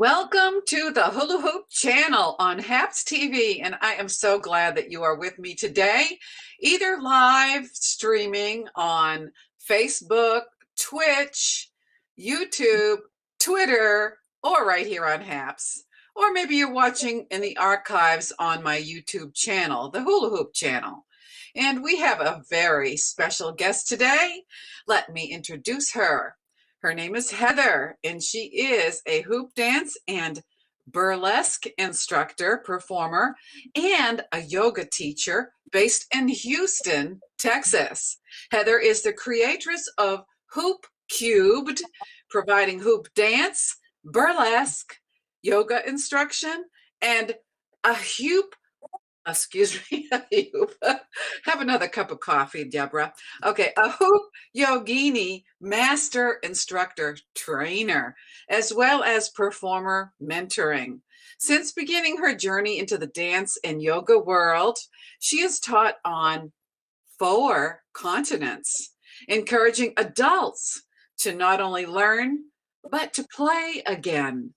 Welcome to the Hula Hoop channel on HAPS TV, and I am so glad that you are with me today, either live streaming on Facebook, Twitch, YouTube, Twitter, or right here on HAPS. Or maybe you're watching in the archives on my YouTube channel, the Hula Hoop channel. And we have a very special guest today. Let me introduce her. Her name is Heather, and she is a hoop dance and burlesque instructor, performer, and a yoga teacher based in Houston, Texas. Heather is the creatress of Hoop Cubed, providing hoop dance, burlesque, yoga instruction, and a hoop excuse me, have another cup of coffee, Deborah. Okay, a hoop yogini master instructor trainer, as well as performer mentoring. Since beginning her journey into the dance and yoga world, she has taught on 4 continents, encouraging adults to not only learn, but to play again,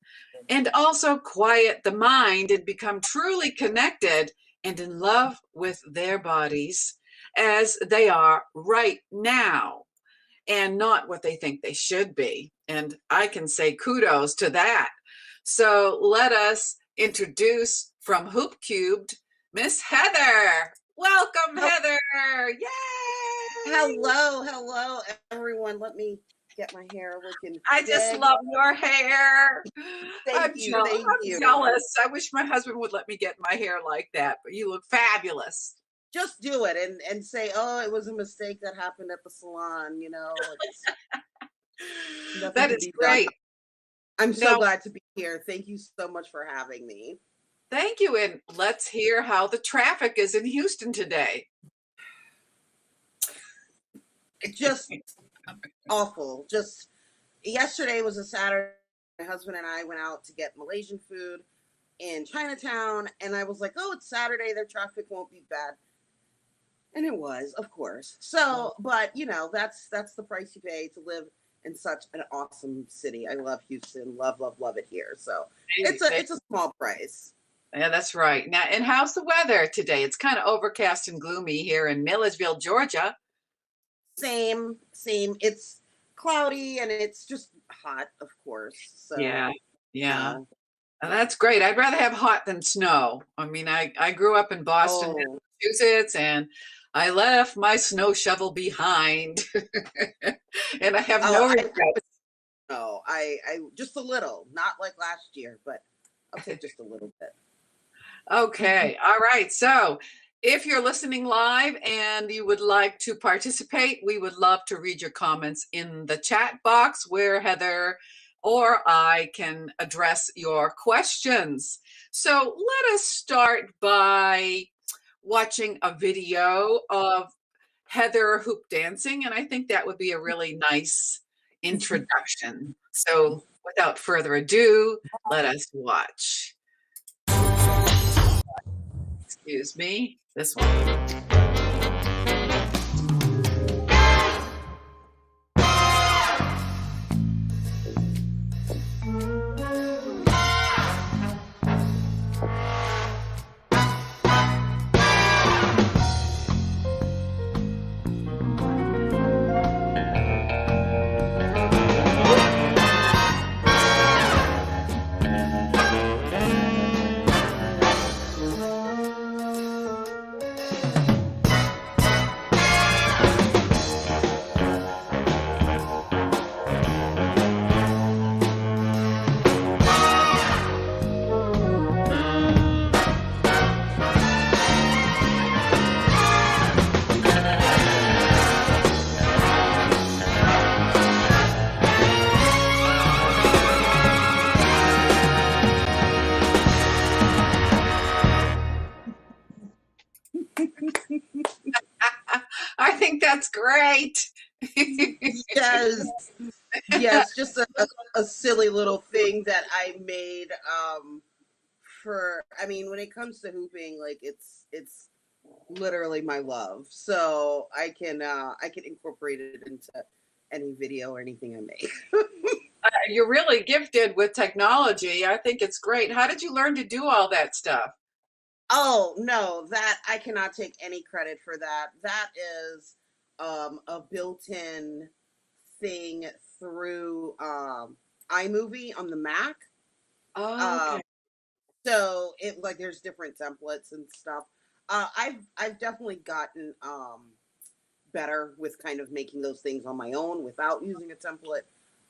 and also quiet the mind and become truly connected and in love with their bodies as they are right now and not what they think they should be. And I can say kudos to that. So let us introduce from Hoop Cubed, Miss Heather. Welcome, Heather. Yay! Hello, everyone. Let me get my hair looking. I just love your hair. Thank you. I'm jealous. I wish my husband would let me get my hair like that, but you look fabulous. Just do it and say, oh, it was a mistake that happened at the salon, That is great. I'm so glad to be here. Thank you so much for having me. Thank you. And let's hear how the traffic is in Houston today. Just awful. Just yesterday was a Saturday. My husband and I went out to get Malaysian food in Chinatown, and I was like, oh, it's Saturday, their traffic won't be bad. And it was, of course. So, but that's the price you pay to live in such an awesome city. I love Houston, love it here. So it's a small price. Yeah, that's right. Now, and how's the weather today? It's kind of overcast and gloomy here in Milledgeville, Georgia. Same. It's cloudy and it's just hot, of course. So yeah. That's great. I'd rather have hot than snow. I mean, I grew up in Boston, Massachusetts, and I left my snow shovel behind, and I have no regrets. No, I just a little, not like last year, but I'll take just a little bit. Okay. All right. So if you're listening live and you would like to participate, we would love to read your comments in the chat box where Heather or I can address your questions. So let us start by watching a video of Heather hoop dancing, and I think that would be a really nice introduction. So without further ado, let us watch. Excuse me, this one. I think that's great. Yes, just a silly little thing that I made when it comes to hooping, like it's literally my love. So I can incorporate it into any video or anything I make. You're really gifted with technology. I think it's great. How did you learn to do all that stuff? Oh no, that I cannot take any credit for that. That is a built-in thing through iMovie on the Mac. Oh, Um, okay. so it like there's different templates and stuff. I've definitely gotten better with kind of making those things on my own without using a template,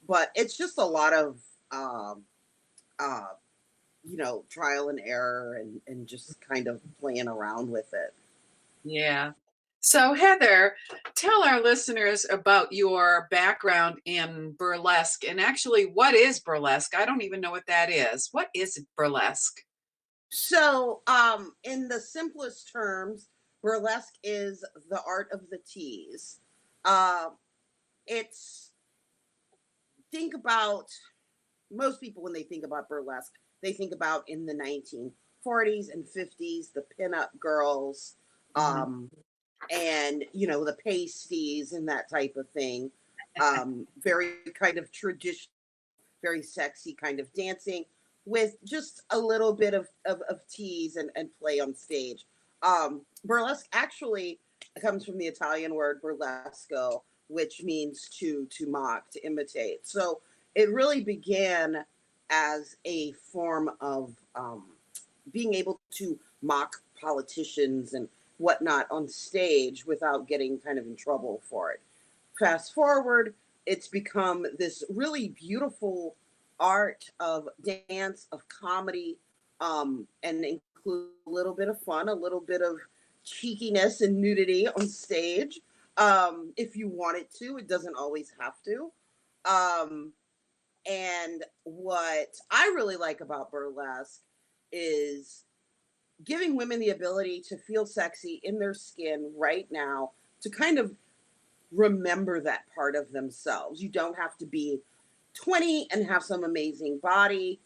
but it's just a lot of um, uh, trial and error and just kind of playing around with it. Yeah. So, Heather, tell our listeners about your background in burlesque. And actually, what is burlesque? I don't even know what that is. What is burlesque? So, in the simplest terms, burlesque is the art of the tease. Uh, it's think about most people when they think about burlesque, they think about in the 1940s and 50s, the pinup girls, Mhm. um, and the pasties and that type of thing. Very kind of traditional, very sexy kind of dancing with just a little bit of tease and play on stage. Burlesque actually comes from the Italian word burlesco, which means to mock, to imitate. So it really began as a form of being able to mock politicians and whatnot on stage without getting kind of in trouble for it. Fast forward, it's become this really beautiful art of dance, of comedy, and include a little bit of fun, a little bit of cheekiness and nudity on stage. If you want it to, it doesn't always have to. Um, and what I really like about burlesque is giving women the ability to feel sexy in their skin right now, to kind of remember that part of themselves. You don't have to be 20 and have some amazing body.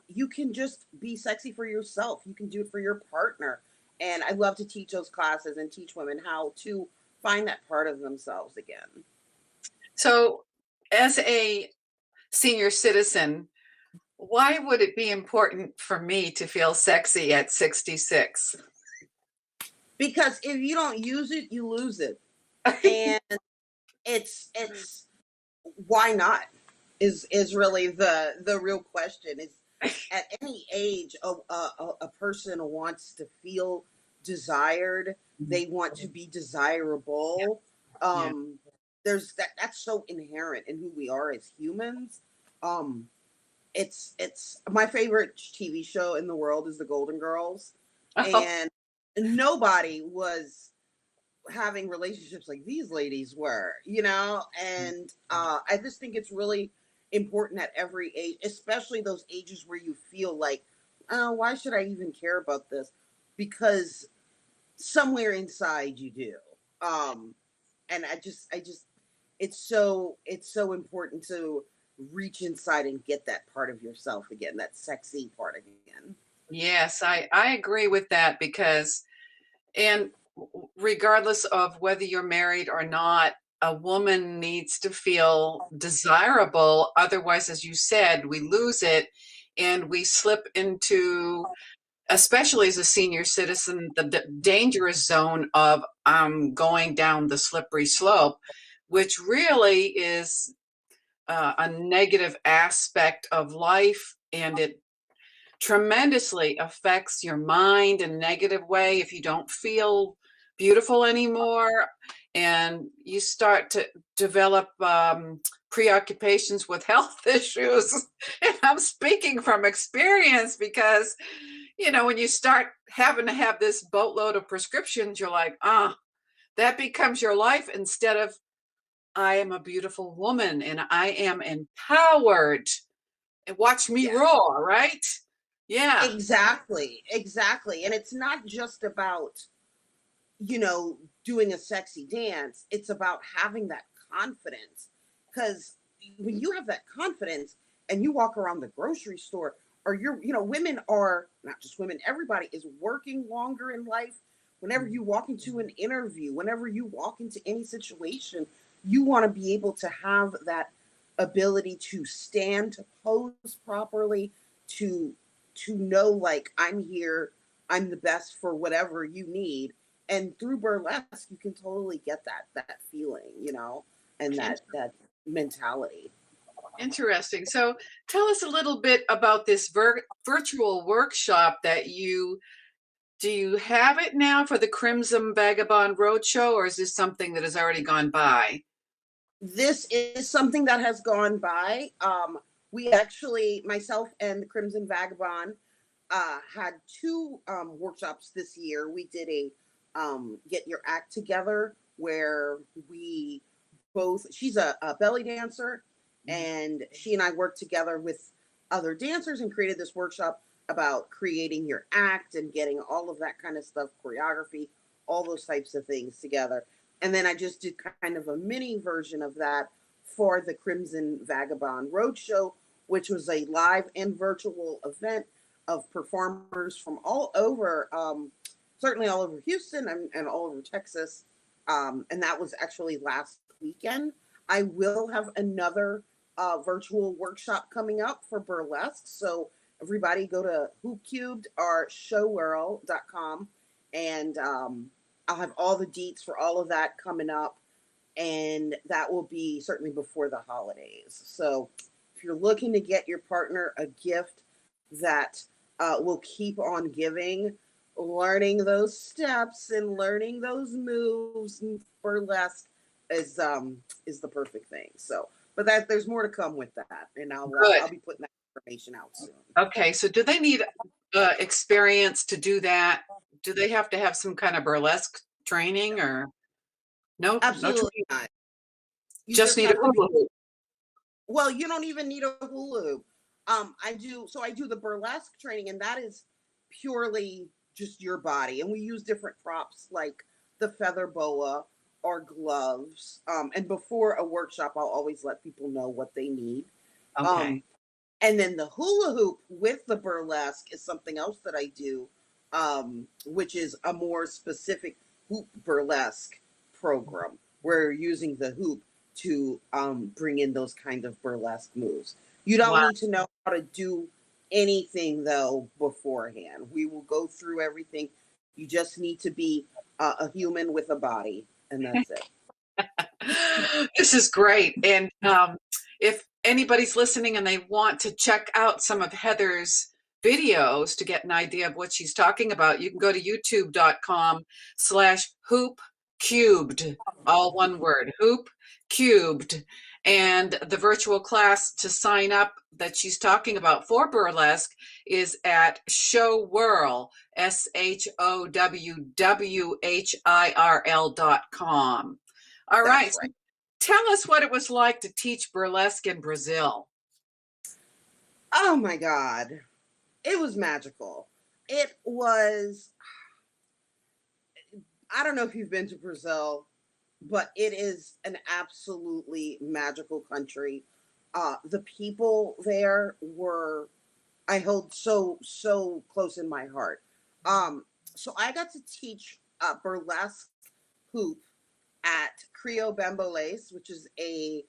You can just be sexy for yourself. You can do it for your partner. And I love to teach those classes and teach women how to find that part of themselves again. So, as a senior citizen, why would it be important for me to feel sexy at 66? Because if you don't use it, you lose it. And it's why not is really the real question. Is at any age a person wants to feel desired, they want to be desirable. Yeah. There's that's so inherent in who we are as humans. um it's my favorite TV show in the world is the Golden Girls, Oh, and nobody was having relationships like these ladies were, and I just think it's really important at every age, especially those ages where you feel like, oh, why should I even care about this? Because somewhere inside you do. Um, and I just, it's so important to reach inside and get that part of yourself again, that sexy part again. yes, I agree with that because, and regardless of whether you're married or not, a woman needs to feel desirable. Otherwise, as you said, we lose it and we slip into, especially as a senior citizen, the dangerous zone of going down the slippery slope, which really is a negative aspect of life, and it tremendously affects your mind in a negative way if you don't feel beautiful anymore, and you start to develop preoccupations with health issues. And I'm speaking from experience because, when you start having to have this boatload of prescriptions, you're like, that becomes your life instead of, I am a beautiful woman and I am empowered. And watch me Yes. roar, right? Yeah. Exactly, exactly. And it's not just about, doing a sexy dance. It's about having that confidence. Because when you have that confidence and you walk around the grocery store, or women are not just women, everybody is working longer in life. Whenever you walk into an interview, whenever you walk into any situation, you want to be able to have that ability to stand, to pose properly, to know like I'm here, I'm the best for whatever you need. And through burlesque, you can totally get that feeling, you know, and In- that mentality. Interesting. So tell us a little bit about this virtual workshop that do you have it now for the Crimson Vagabond Roadshow, or is this something that has already gone by? This is something that has gone by. We actually, myself and the Crimson Vagabond, had two workshops this year. We did a get your act together where we both, she's a belly dancer, and she and I worked together with other dancers and created this workshop about creating your act and getting all of that kind of stuff, choreography, all those types of things together. And then I just did kind of a mini version of that for the Crimson Vagabond Roadshow, which was a live and virtual event of performers from all over, certainly all over Houston and all over Texas. And that was actually last weekend. I will have another virtual workshop coming up for burlesque. So everybody go to Hoop Cubed or showworld.com, and I'll have all the deets for all of that coming up. And that will be certainly before the holidays. So if you're looking to get your partner a gift that will keep on giving, learning those steps and learning those moves and burlesque is the perfect thing. So, but that there's more to come with that, and Good. I'll be putting that information out soon. Okay, so do they need experience to do that? Do they have to have some kind of burlesque training, or no? No Absolutely training. not. You Just just need a have to be, hula hoop. well, you don't even need a hula hoop. I do the burlesque training, and that is purely just your body. And we use different props like the feather boa or gloves. And before a workshop, I'll always let people know what they need. Um, Okay. and then the hula hoop with the burlesque is something else that I do, which is a more specific hoop burlesque program where you're using the hoop to bring in those kind of burlesque moves. You don't Wow. need to know how to do anything though beforehand. We will go through everything. You just need to be a human with a body, and that's it. This is great. And if anybody's listening and they want to check out some of Heather's videos to get an idea of what she's talking about, you can go to youtube.com/hoop cubed, all one word, hoop cubed. And the virtual class to sign up that she's talking about for burlesque is at showwhirl, SHOWWHIRL.com. All right. That's So right. tell us what it was like to teach burlesque in Brazil. Oh my God. It was magical. It was, I don't know if you've been to Brazil, but it is an absolutely magical country. The people there were, I hold so close in my heart. So I got to teach burlesque hoop at Crio Bambolês, which is a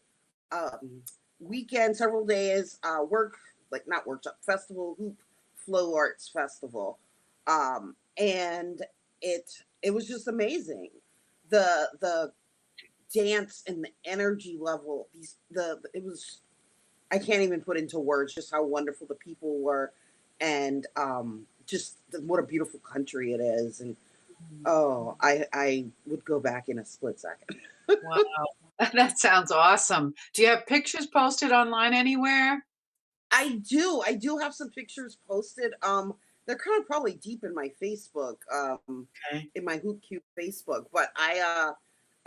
um, weekend, several days like not workshop, festival, hoop flow arts festival, and it was just amazing. The dance and the energy level, it was, I can't even put into words just how wonderful the people were, and just what a beautiful country it is. And oh, I would go back in a split second. Wow. That sounds awesome. Do you have pictures posted online anywhere? I do have some pictures posted. They're kind of probably deep in my Facebook, Okay. in my Hoop Cube Facebook, but I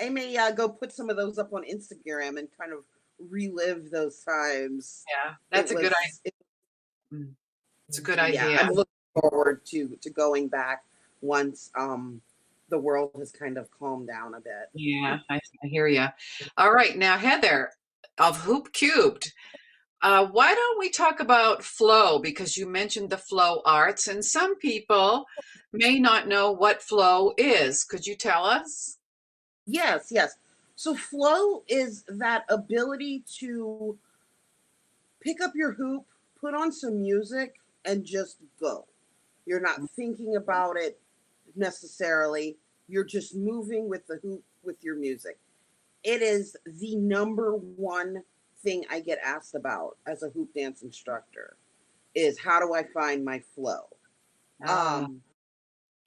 may go put some of those up on Instagram and kind of relive those times. Yeah, It that's a good was, idea. It's a good yeah, idea. I'm looking forward to going back once the world has kind of calmed down a bit. Yeah, I hear you. All right, now Heather of Hoop Cubed. Why don't we talk about flow? Because you mentioned the flow arts, and some people may not know what flow is. Could you tell us? Yes, yes. So flow is that ability to pick up your hoop, put on some music, and just go. You're not thinking about it necessarily. You're just moving with the hoop with your music. It is the number one thing I get asked about as a hoop dance instructor is how do I find my flow? Ah, Um,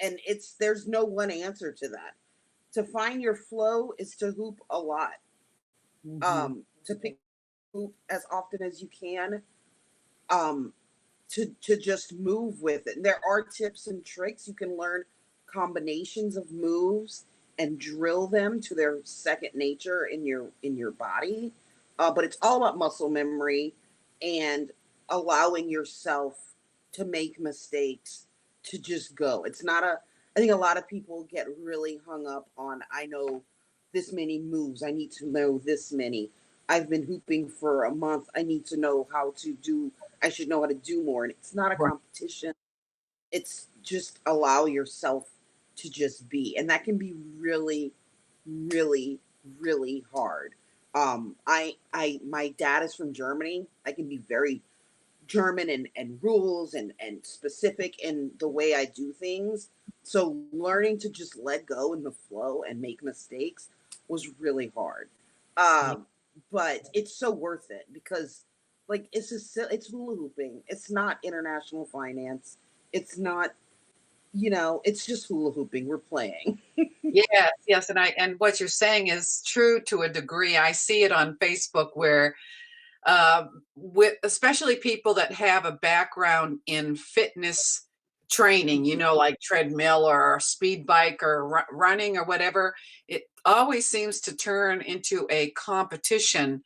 and there's no one answer to that. To find your flow is to hoop a lot. mhm. To pick hoop as often as you can. Um, to just move with it. And there are tips and tricks. You can learn combinations of moves and drill them to their second nature in your body. But it's all about muscle memory and allowing yourself to make mistakes, to just go. It's not a I think a lot of people get really hung up on I know this many moves. I need to know this many. I've been hooping for a month. I need to know how to do I should know how to do more. And it's not a Right. competition. It's just allow yourself to just be. And that can be really, really, really hard. My dad is from Germany. I can be very German and rules and specific in the way I do things. So learning to just let go in the flow and make mistakes was really hard. Yeah. Um, but it's so worth it because like it's hula hooping. It's not international finance. It's not, it's just hula hooping. We're playing. Yes, yes, and what you're saying is true to a degree. I see it on Facebook where with especially people that have a background in fitness training, like treadmill or speed bike or running or whatever, it always seems to turn into a competition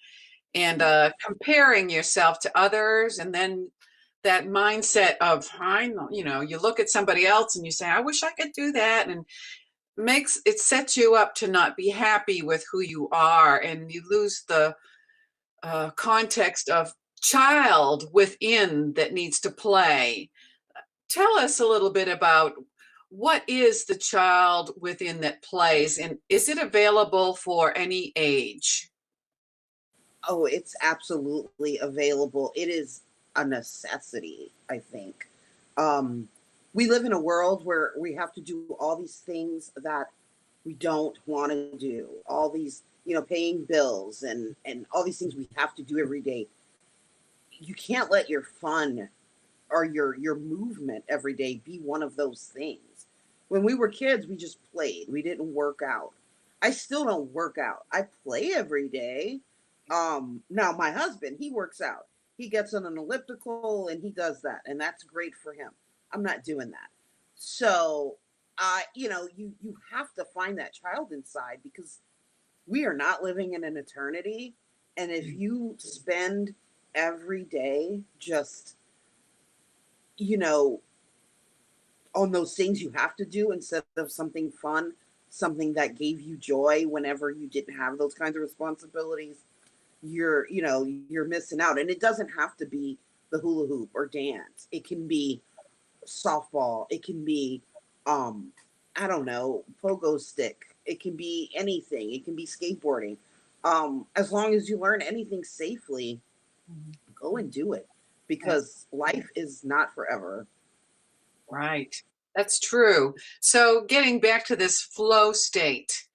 and comparing yourself to others. And then that mindset of, I know, you look at somebody else and you say, I wish I could do that. And makes it sets you up to not be happy with who you are, and you lose the context of child within that needs to play. Tell us a little bit about what is the child within that plays, and is it available for any age? Oh, it's absolutely available. It is a necessity, I think. Um, we live in a world where we have to do all these things that we don't want to do. All these, paying bills and all these things we have to do every day. You can't let your fun or your movement every day be one of those things. When we were kids, we just played. We didn't work out. I still don't work out. I play every day. Now my husband, he works out. He gets on an elliptical and he does that, and that's great for him. I'm not doing that. So, you have to find that child inside because we are not living in an eternity. And if you spend every day just, you know, on those things you have to do instead of something fun, something that gave you joy whenever you didn't have those kinds of responsibilities, you're missing out. And it doesn't have to be the hula hoop or dance. It can be softball. It can be, I don't know, pogo stick. It can be anything. It can be skateboarding. As long as you learn anything safely, go and do it Yes, because life is not forever. right. That's true. So getting back to this flow state,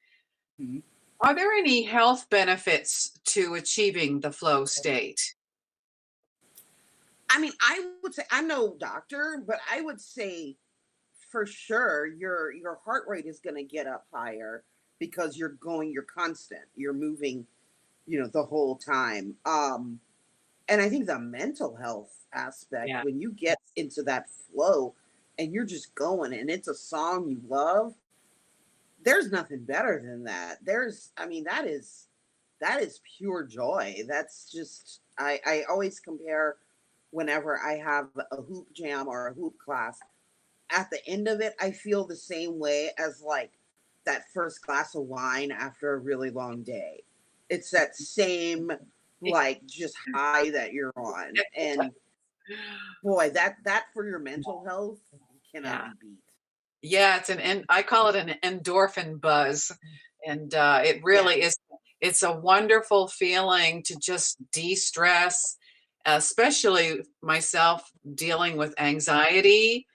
Mhm. are there any health benefits to achieving the flow state? I mean, I would say I'm no doctor, but I would say for sure your heart rate is going to get up higher because you're constant, you're moving, the whole time. And I think the mental health aspect Yeah. when you get into that flow and you're just going and it's a song you love, there's nothing better than that. I mean, that is pure joy. That's just I always compare whenever I have a hoop jam or a hoop class. At the end of it, I feel the same way as like that first glass of wine after a really long day. It's that same like just high that you're on. And boy, that for your mental health cannot Yeah. be beat. Yeah, and I call it an endorphin buzz. And it Yeah. really is, it's a wonderful feeling to just de-stress especially myself dealing with anxiety.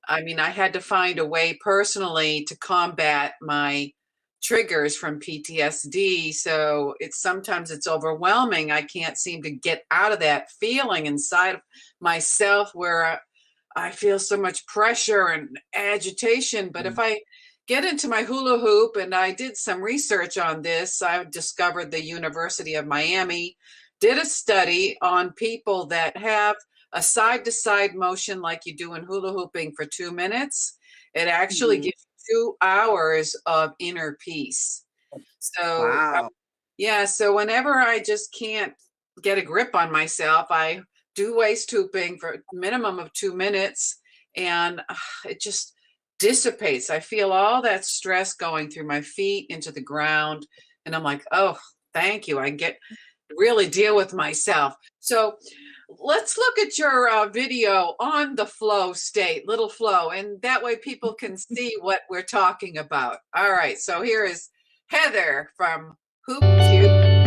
I mean, I had to find a way personally to combat my triggers from PTSD. So it's sometimes it's overwhelming. I can't seem to get out of that feeling inside of myself where I feel so much pressure and agitation. But if I get into my hula hoop, and I did some research on this, I discovered the University of Miami did a study on people that have a side to side motion like you do in hula hooping for 2 minutes. It actually Mhm. gives you 2 hours of inner peace. So, Wow. yeah, so whenever I just can't get a grip on myself, I do waist hooping for a minimum of 2 minutes, and it just dissipates. I feel all that stress going through my feet into the ground, and I'm like, oh, thank you. I get really deal with myself. So let's look at your video on the flow state, little flow, and that way people can see what we're talking about. All right, so here is Heather from Hoop Cube.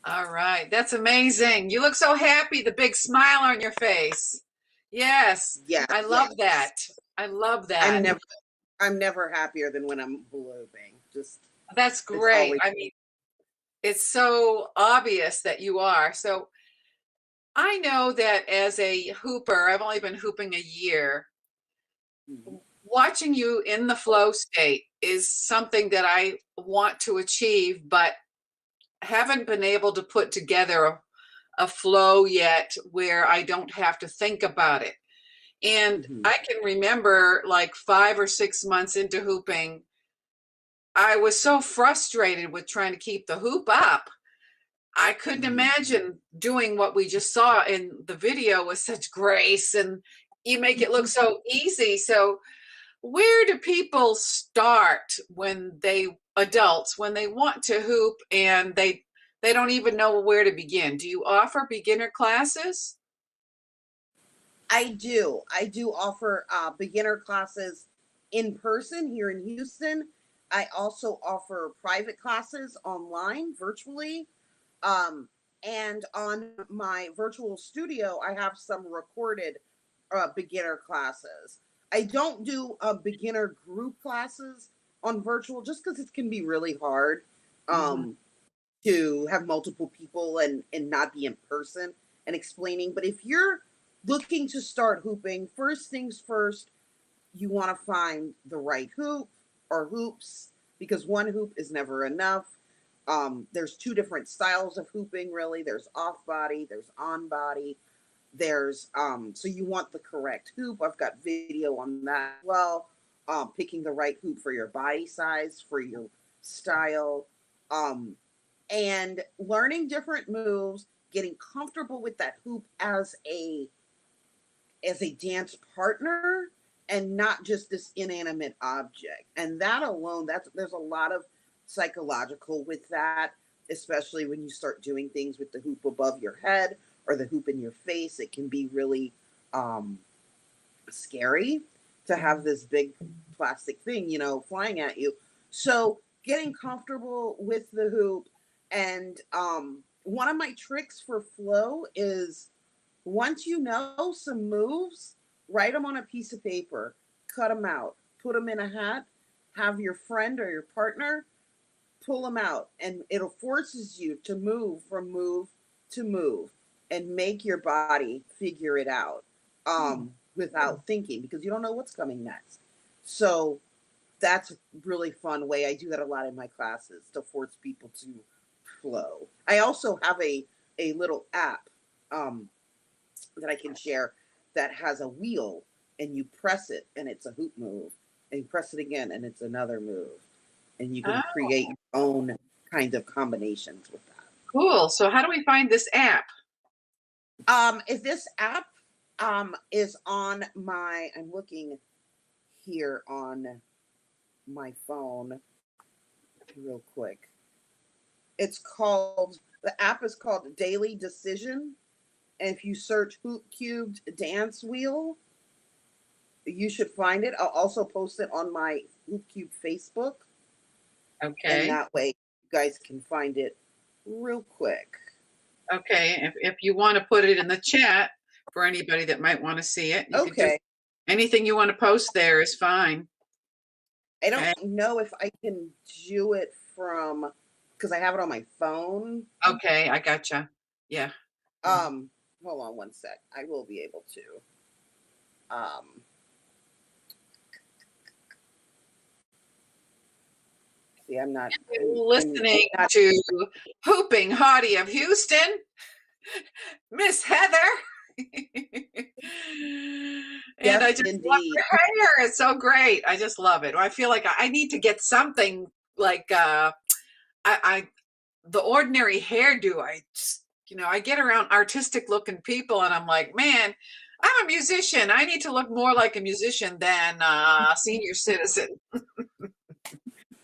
All right, that's amazing. You look so happy, the big smile on your face. Yes, Yeah. I love that. I love I'm that. never I'm never happier than when I'm hula hooping. Just That's it's great. always I mean, it's so obvious that you are. So I know that as a hooper, I've only been hooping a year. Mhm. Watching you in the flow state is something that I want to achieve, but haven't been able to put together a flow yet where I don't have to think about it. And Mhm. I can remember like 5 or 6 months into hooping, I was so frustrated with trying to keep the hoop up. I couldn't Mhm. imagine doing what we just saw in the video with such grace, and you make it look so easy. So where do people start when adults when they want to hoop and they don't even know where to begin? Do you offer beginner classes? I do. I do offer beginner classes in person here in Houston. I also offer private classes online, virtually. Um, and on my virtual studio, I have some recorded beginner classes. I don't do beginner group classes on virtual just because it can be really hard Mhm. um, to have multiple people and not be in person and explaining. But if you're looking to start hooping, first things first, you want to find the right hoop or hoops because one hoop is never enough. There's two different styles of hooping, really. There's off body, there's on body, there's so you want the correct hoop. I've got video on that as well. Picking the right hoop for your body size, for your style, um, and learning different moves, getting comfortable with that hoop as a dance partner and not just this inanimate object. And that alone, there's a lot of psychological with that, especially when you start doing things with the hoop above your head or the hoop in your face. It can be really um, scary to have this big plastic thing, flying at you. So getting comfortable with the hoop, and one of my tricks for flow is once you know some moves, write them on a piece of paper, cut them out, put them in a hat, have your friend or your partner pull them out, and it forces you to move from move to move and make your body figure it out. without thinking, because you don't know what's coming next. So that's a really fun way. I do that a lot in my classes to force people to flow. I also have a little app that I can share that has a wheel, and you press it and it's a hoop move, and you press it again and it's another move, and you can Oh, create your own kind of combinations with that. cool. So how do we find this app? If this app is on my, I'm looking here on my phone real quick. The app is called Daily Decision. And if you search Hoop Cubed Dance Wheel, you should find it. I'll also post it on my Hoop Cube Facebook. And Okay. that way you guys can find it real quick. Okay. If you want to put it in the chat for anybody that might want to see it, you could just, Okay. anything you want to post there is fine. I Okay. don't know if I can do it from, because I have it on my phone. Okay. I gotcha. Yeah. Hold on one sec. I will be able to. See, I'm not Listening to Hooping Hottie of Houston, Miss Heather. And I Yes, just love indeed. her hair. It's so great. I just love it. I feel like I need to get something like I the ordinary hairdo. I get around artistic looking people and I'm like, man, I'm a musician. I need to look more like a musician than a senior citizen.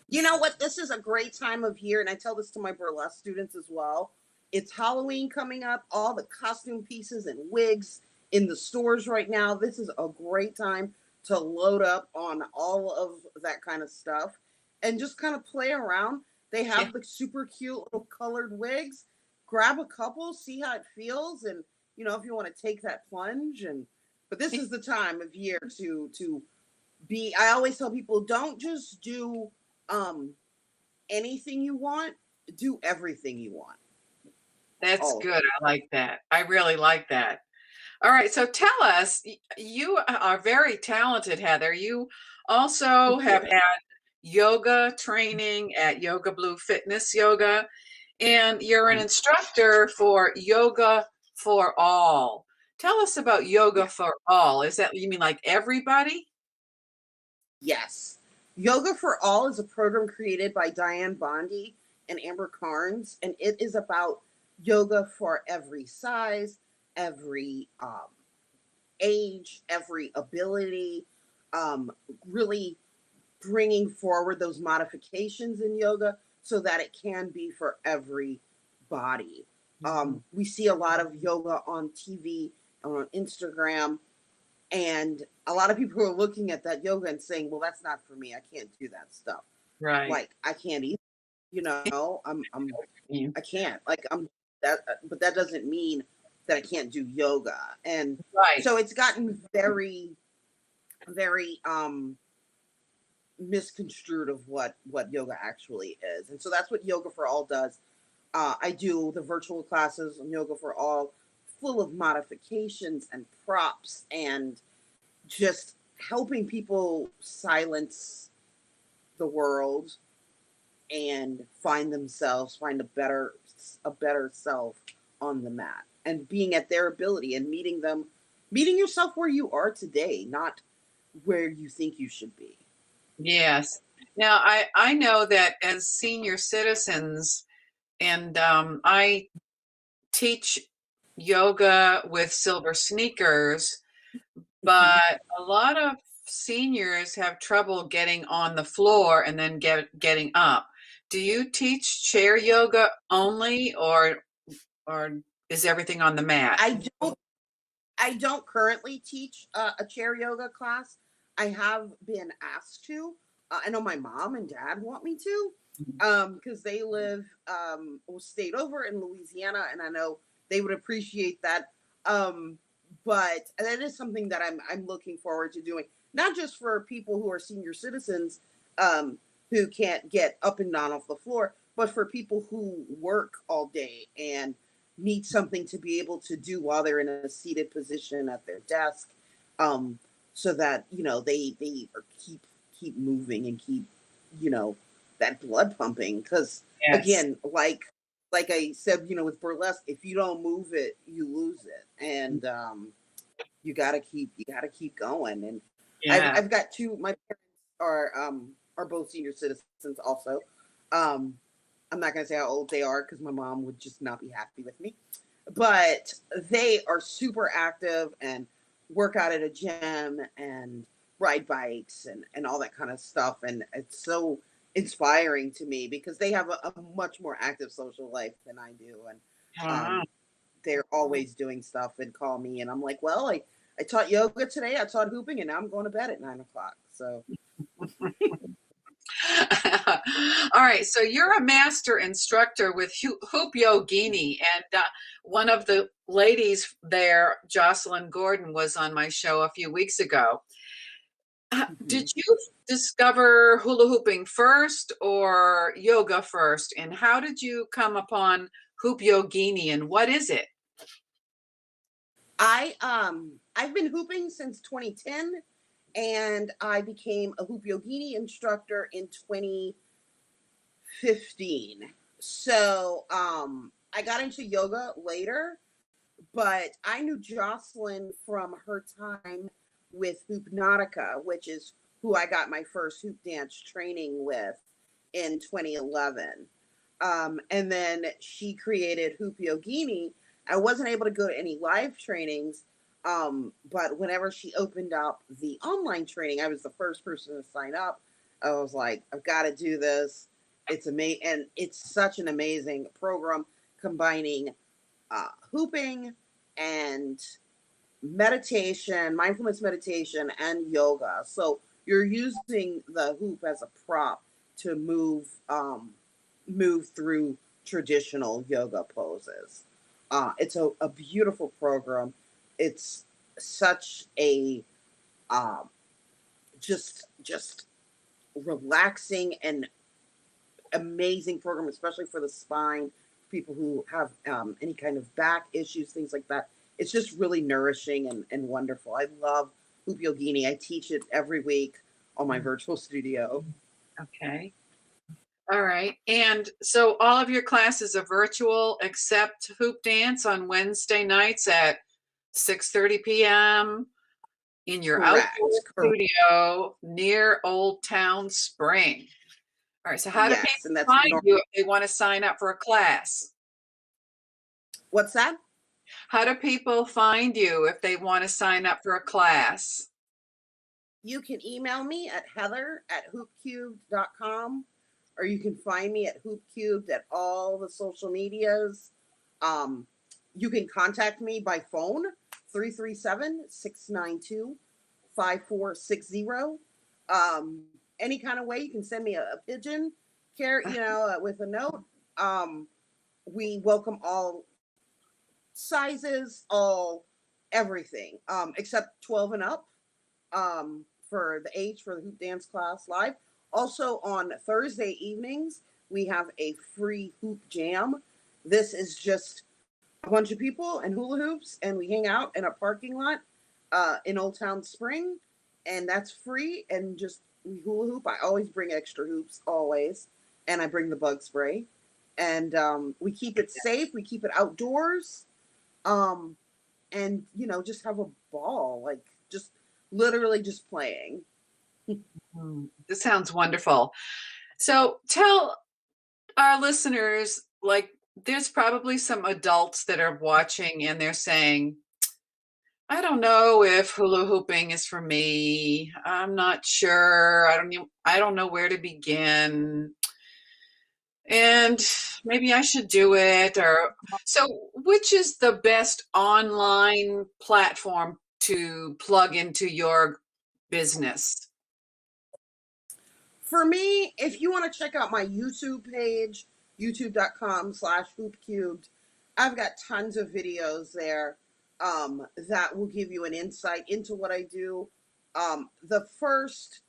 You know what? This is a great time of year, and I tell this to my burlesque students as well. It's Halloween coming up, all the costume pieces and wigs in the stores right now. This is a great time to load up on all of that kind of stuff and just kind of play around. They Yeah. have the super cute little colored wigs. Grab a couple, see how it feels, and if you want to take that plunge. But this is the time of year to be. I always tell people, don't just do um anything you want, do everything you want. That's All of good. it. I like that. I really like that. All right. So tell us, you are very talented, Heather. You also Thank have you. had yoga training at Yoga Blue Fitness Yoga, and you're an instructor for Yoga for All. Tell us about Yoga Yeah. for All. Is that, you mean like everybody? Yes. Yoga for All is a program created by Diane Bondi and Amber Carnes, and it is about yoga for every size, every age, every ability. Really bringing forward those modifications in yoga so that it can be for every body. Mhm. We see a lot of yoga on TV and on Instagram, and a lot of people are looking at that yoga and saying, "Well, that's not for me. I can't do that stuff. Right. Like, I can't either. Yeah. I can't. Like, I'm that, but that doesn't mean that I can't do yoga." And Right. so it's gotten very, very misconstrued of what yoga actually is. And so that's what Yoga for All does. I do the virtual classes on Yoga for All, full of modifications and props and just helping people silence the world and find themselves, find a better self on the mat, and being at their ability and meeting yourself where you are today, not where you think you should be. Yes. Now, I know that as senior citizens, and I teach yoga with silver sneakers, Mhm. but a lot of seniors have trouble getting on the floor and then getting up. Do you teach chair yoga only, or is everything on the mat? I don't currently teach a chair yoga class. I have been asked to. I know my mom and dad want me to, because they live stayed over in Louisiana, and I know they would appreciate that. Um, but that is something that I'm looking forward to doing, not just for people who are senior citizens, who can't get up and down off the floor, but for people who work all day and need something to be able to do while they're in a seated position at their desk, so that keep moving and keep that blood pumping. Because Yes. again, like I said, with burlesque, if you don't move it, you lose it, and you gotta keep going. And Yeah. I've got two. My parents are both senior citizens also. Um, I'm not gonna say how old they are because my mom would just not be happy with me. But they are super active and work out at a gym and ride bikes and all that kind of stuff. And it's so inspiring to me because they have a much more active social life than I do. And Wow. um, they're always doing stuff and call me. And I'm like, well, I taught yoga today, I taught hooping, and now I'm going to bed at 9 o'clock. So All right, so you're a master instructor with Hoop Yogini, and one of the ladies there, Jocelyn Gordon, was on my show a few weeks ago. Did mhm. you discover hula hooping first or yoga first? And how did you come upon Hoop Yogini and what is it? I've been hooping since 2010, and I became a hoop yogini instructor in 2015. So I got into yoga later, but I knew Jocelyn from her time with Hoopnotica, which is who I got my first hoop dance training with in 2011. And then she created Hoop Yogini. I wasn't able to go to any live trainings, but whenever she opened up the online training, I was the first person to sign up. I was like, I've got to do this. It's amazing, and it's such an amazing program combining hooping and meditation, mindfulness meditation, and yoga. So you're using the hoop as a prop to move through traditional yoga poses. It's a beautiful program. It's such a um, just relaxing and amazing program, especially for the spine, people who have any kind of back issues, things like that. It's just really nourishing and wonderful. I love Hoop Yogini. I teach it every week on my virtual studio. Okay. All right. And so all of your classes are virtual except hoop dance on Wednesday nights at 6:30 p.m. in your outdoor Correct. Correct. studio near Old Town Spring. All right. So how do Yes, people and that's find you if they want to sign up for a class? what's that? How do people find you if they want to sign up for a class? You can email me at heather@hoopcubed.com, or you can find me at hoopcubed at all the social medias. Um, you can contact me by phone, 337-692-5460. Any kind of way you can send me a pigeon with a note. Um, we welcome all sizes, all everything, except 12 and up, for the age for the hoop dance class live. Also on Thursday evenings, we have a free hoop jam. This is just a bunch of people and hula hoops, and we hang out in a parking lot in Old Town Spring, and that's free. And just we hula hoop. I always bring extra hoops, always, and I bring the bug spray, and we keep it safe. We keep it outdoors, um, and just have a ball, like just literally just playing. This sounds wonderful. So tell our listeners, like, there's probably some adults that are watching and they're saying, I don't know if hula hooping is for me. I'm not sure. I don't know where to begin. And maybe I should do it. Or so which is the best online platform to plug into your business? For me, if you want to check out my YouTube page, youtube.com/hoopcubed, I've got tons of videos there that will give you an insight into what I do. The first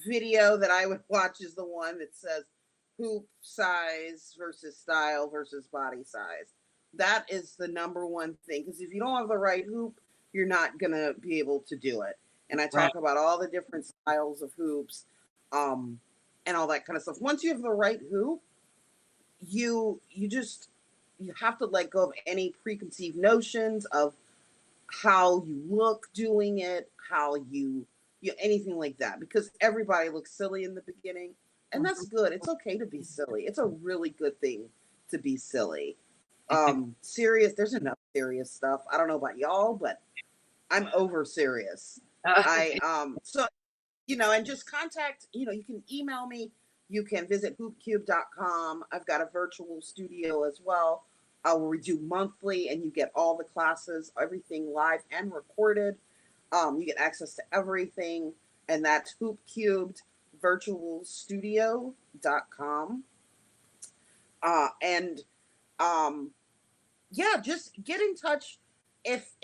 video that I would watch is the one that says hoop size versus style versus body size. That is the number one thing, because if you don't have the right hoop, you're not gonna be able to do it. And I Right. talk about all the different styles of hoops, um, and all that kind of stuff. Once you have the right hoop, you just you have to let go of any preconceived notions of how you look doing it, how you anything like that, because everybody looks silly in the beginning, and that's Mhm. good. It's okay to be silly. It's a really good thing to be silly. Serious, there's enough serious stuff. I don't know about y'all, but I'm over serious. I so and just contact, you can email me, you can visit hoopcube.com. I've got a virtual studio as well, where we do monthly, and you get all the classes, everything live and recorded. You get access to everything, and that's hoopcubedvirtualstudio.com. And um, yeah, just get in touch if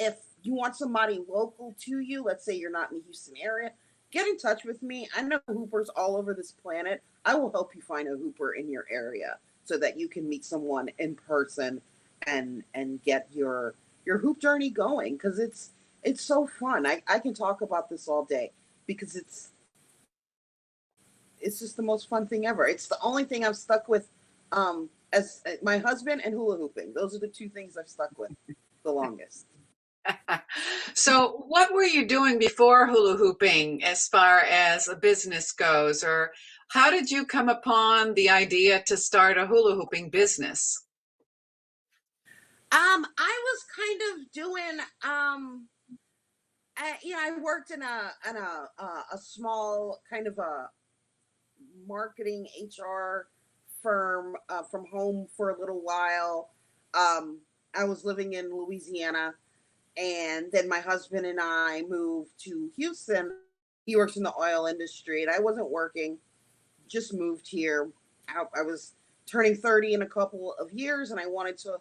you want somebody local to you. Let's say you're not in the Houston area, get in touch with me. I know hoopers all over this planet. I will help you find a hooper in your area so that you can meet someone in person and get your hoop journey going, because it's so fun. I can talk about this all day because it's just the most fun thing ever. It's the only thing I've stuck with, as my husband and hula hooping. Those are the two things I've stuck with the longest. So, what were you doing before hula hooping as far as a business goes, or how did you come upon the idea to start a hula hooping business? I was kind of doing I worked in a small kind of a marketing HR firm, from home for a little while. I was living in Louisiana, and then my husband and I moved to Houston. He works in the oil industry, and I wasn't working. Just moved here. I was turning 30 in a couple of years, and I wanted to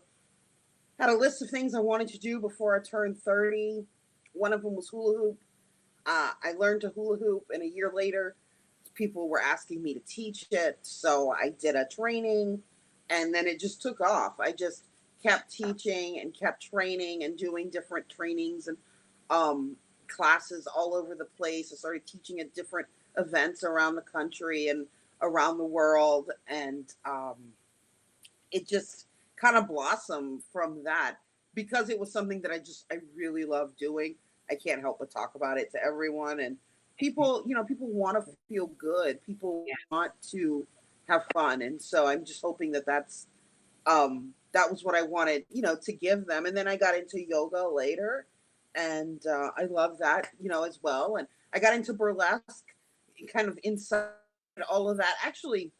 had a list of things I wanted to do before I turned 30. One of them was hula hoop. I learned to hula hoop, and a year later, people were asking me to teach it. So I did a training, and then it just took off. I just kept teaching and kept training and doing different trainings and um, classes all over the place. I started teaching at different events around the country and around the world. And it just kind of blossomed from that, because it was something that I really love doing. I can't help but talk about it to everyone, and people want to feel good. People Yeah. want to have fun, and so I'm just hoping that was what I wanted, to give them. And then I got into yoga later, and I love that, as well. And I got into burlesque, kind of inside all of that. Actually,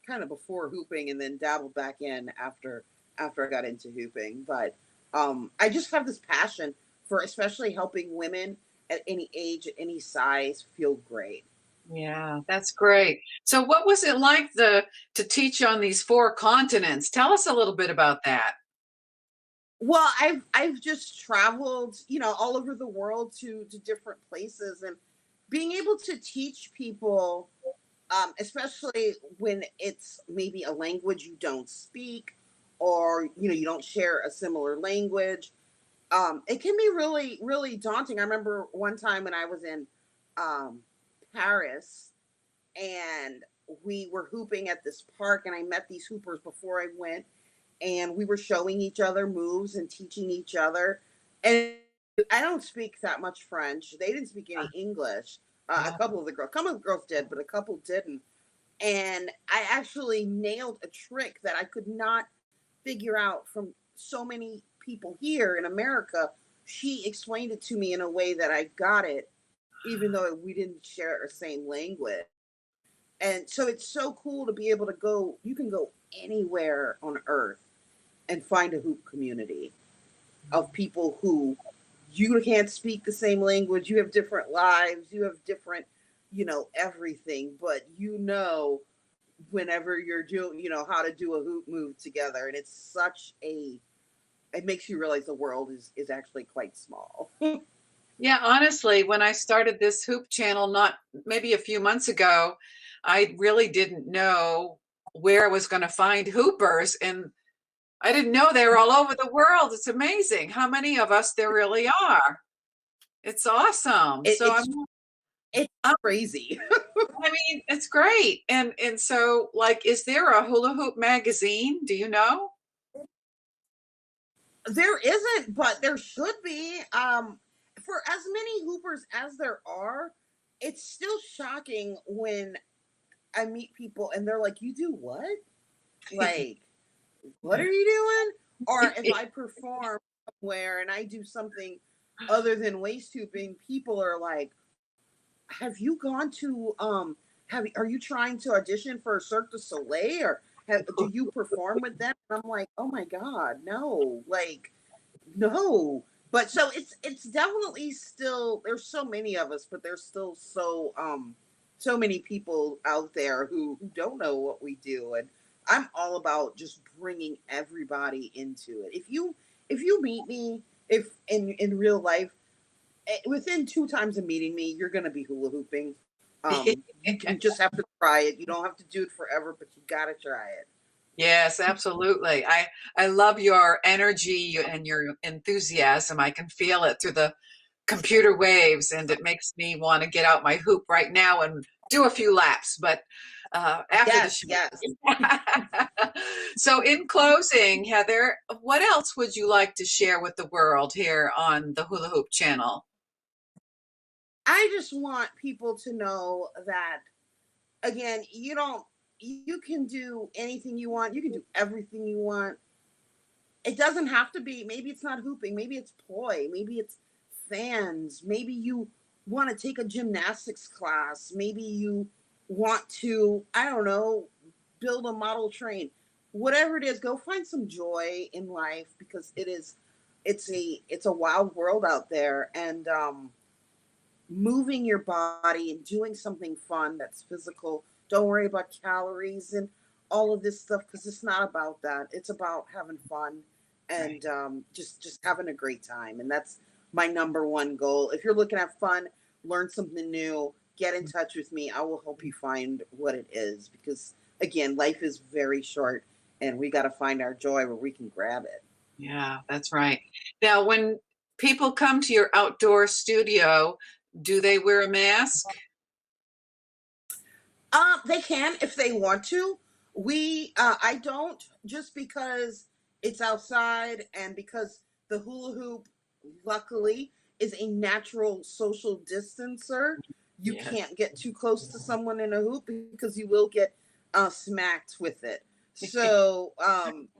kind of before hooping, and then dabbled back in after I got into hooping. But I just have this passion for especially helping women at any age, at any size, feel great. Yeah, that's great. So, what was it like to teach on these four continents? Tell us a little bit about that. Well, I've just traveled, all over the world to different places, and being able to teach people, especially when it's maybe a language you don't speak, or you don't share a similar language. It can be really, really daunting. I remember one time when I was in um, Paris, and we were hooping at this park, and I met these hoopers before I went, and we were showing each other moves and teaching each other. And I don't speak that much French. They didn't speak any English. A couple of the girls, some of the girls did, but a couple didn't. And I actually nailed a trick that I could not figure out from so many people here in America. She explained it to me in a way that I got it, even though we didn't share the same language. And so it's so cool to be able to go, you can go anywhere on earth and find a hoop community of people who you can't speak the same language. You have different lives, you have different, everything, but whenever you're doing, how to do a hoop move together. And it makes you realize the world is actually quite small. Yeah, honestly, when I started this hoop channel, not maybe a few months ago, I really didn't know where I was going to find hoopers. And I didn't know they were all over the world. It's amazing how many of us there really are. It's awesome. It, So it's it's I'm crazy. I mean, it's great. And so like is there a hula hoop magazine? Do you know? There isn't, but there should be. For as many hoopers as there are, it's still shocking when I meet people and they're like, "You do what? Like, what are you doing?" Or if I perform somewhere and I do something other than waist hooping, people are like, "Have you gone to have are you trying to audition for Cirque du Soleil or do you perform with them?" And I'm like, "Oh my god, no!" Like, no. But so it's definitely still, there's so many of us, but there's still so many people out there who don't know what we do, and I'm all about just bringing everybody into it. If you meet me, if in real life, within 2 times of meeting me, you're gonna be hula hooping. You just have to try it. You don't have to do it forever, but you gotta try it. Yes, absolutely. I love your energy and your enthusiasm. I can feel it through the computer waves, and it makes me want to get out my hoop right now and do a few laps, but after the Yes, show. yes. So, in closing, Heather, what else would you like to share with the world here on the Hula Hoop channel? I just want people to know that, again, you can do anything you want. You can do everything you want. It doesn't have to be, maybe it's not hooping, maybe it's poi, maybe it's fans, maybe you want to take a gymnastics class, maybe you want to, I don't know, build a model train. Whatever it is, go find some joy in life, because it's a wild world out there, and moving your body and doing something fun that's physical. Don't worry about calories and all of this stuff, because it's not about that. It's about having fun Right. and just having a great time. And that's my number one goal. If you're looking at fun, learn something new, get in touch with me. I will help you find what it is, because again, life is very short and we got to find our joy where we can grab it. Yeah, that's right. Now, when people come to your outdoor studio, do they wear a mask? They can if they want to. I don't, just because it's outside and because the hula hoop, luckily, is a natural social distancer. You Yes. can't get too close to someone in a hoop because you will get smacked with it. So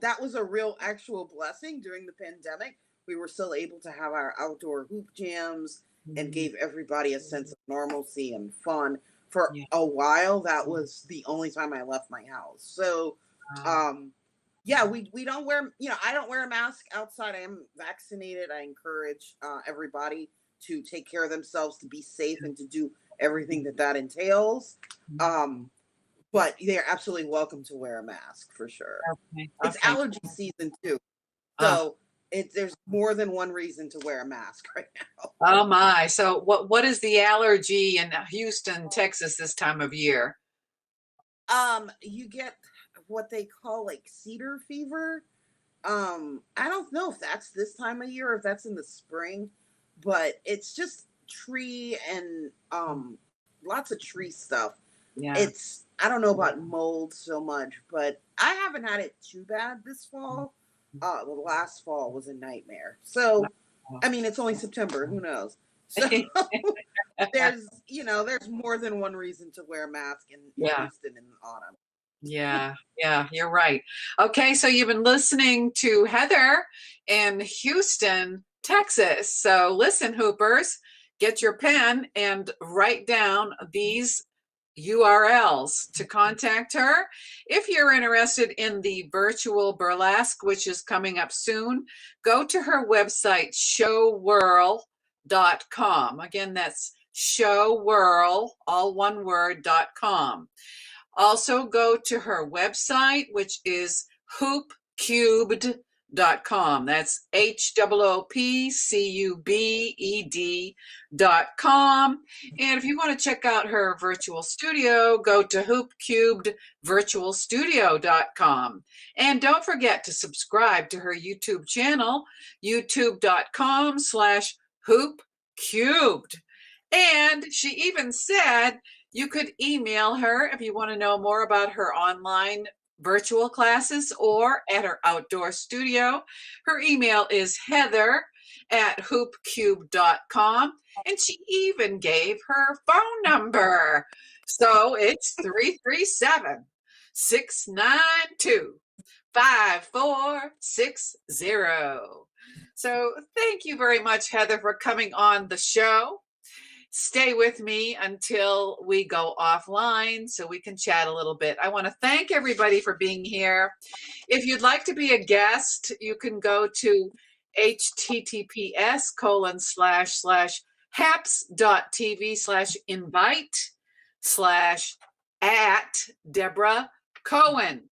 that was a real actual blessing during the pandemic. We were still able to have our outdoor hoop jams and Mhm. gave everybody a sense of normalcy and fun. For Yeah. a while, that was the only time I left my house. So Wow. um yeah, we don't wear, I don't wear a mask outside. I am vaccinated. I encourage everybody to take care of themselves, to be safe, and to do everything that entails. um but they're absolutely welcome to wear a mask, for sure. Okay. It's Okay. allergy season too, Uh, so there's more than one reason to wear a mask right now. oh my. So what is the allergy in Houston, Texas this time of year? You get what they call like cedar fever. I don't know if that's this time of year or if that's in the spring, but it's just tree and lots of tree stuff. Yeah. It's, I don't know about mold so much, but I haven't had it too bad this fall. The last fall was a nightmare. So I mean, it's only September, who knows? So there's more than one reason to wear a mask in Yeah. Houston in the autumn. Yeah, yeah, you're right. Okay, so you've been listening to Heather in Houston, Texas. So listen, Hoopers, get your pen and write down these URLs to contact her. If you're interested in the virtual burlesque, which is coming up soon, go to her website, showwhirl.com. Again, that's showwhirl, all one word.com. Also, go to her website, which is hoopcubed.com. hoopcubed.com. That's HOOPCUBED.com. And if you want to check out her virtual studio, go to hoopcubedvirtualstudio.com. And don't forget to subscribe to her YouTube channel, youtube.com/hoopcubed. And she even said you could email her if you want to know more about her online virtual classes or at her outdoor studio. Her email is heather@hoopcube.com, and she even gave her phone number. So it's 337-692-5460. So thank you very much, Heather, for coming on the show. Stay with me until we go offline so we can chat a little bit. I want to thank everybody for being here. If you'd like to be a guest, you can go to https://haps.tv/invite/@Deborah Cohen.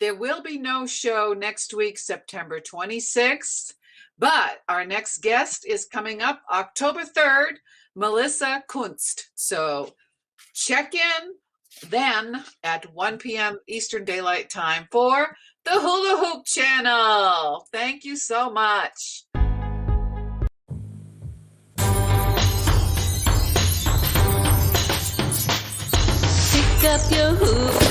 There will be no show next week, September 26th, but our next guest is coming up October 3rd, Melissa Kunst. So check in then at 1 p.m. Eastern Daylight Time for the Hula Hoop Channel. Thank you so much. Pick up your hoop.